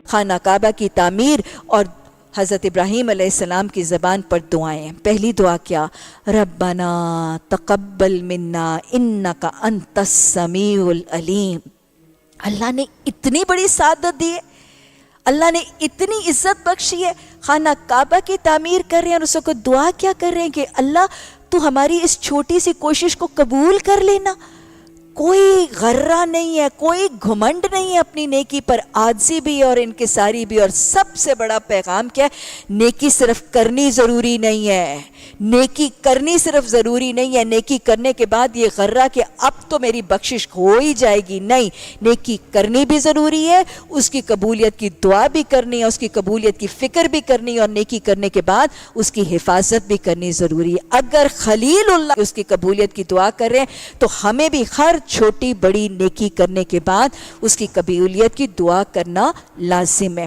خانہ کعبہ کی تعمیر اور حضرت ابراہیم علیہ السلام کی زبان پر دعائیں ہیں. پہلی دعا کیا؟ ربنا تقبل منا انک انت السمیع العلیم. اللہ نے اتنی بڑی سعادت دی ہے، اللہ نے اتنی عزت بخشی ہے، خانہ کعبہ کی تعمیر کر رہے ہیں اور اس کو دعا کیا کر رہے ہیں کہ اللہ تو ہماری اس چھوٹی سی کوشش کو قبول کر لینا. کوئی غرہ نہیں ہے، کوئی گھمنڈ نہیں ہے اپنی نیکی پر، عاجزی بھی اور انکساری بھی. اور سب سے بڑا پیغام کیا ہے؟ نیکی صرف کرنی ضروری نہیں ہے، نیکی کرنی صرف ضروری نہیں ہے، نیکی کرنے کے بعد یہ غرہ کہ اب تو میری بخشش ہو ہی جائے گی، نہیں، نیکی کرنی بھی ضروری ہے، اس کی قبولیت کی دعا بھی کرنی ہے، اس کی قبولیت کی فکر بھی کرنی ہے، اور نیکی کرنے کے بعد اس کی حفاظت بھی کرنی ضروری ہے. اگر خلیل اللہ اس کی قبولیت کی دعا کر رہے ہیں تو ہمیں بھی ہر چھوٹی بڑی نیکی کرنے کے بعد اس کی قبولیت کی دعا کرنا لازم ہے.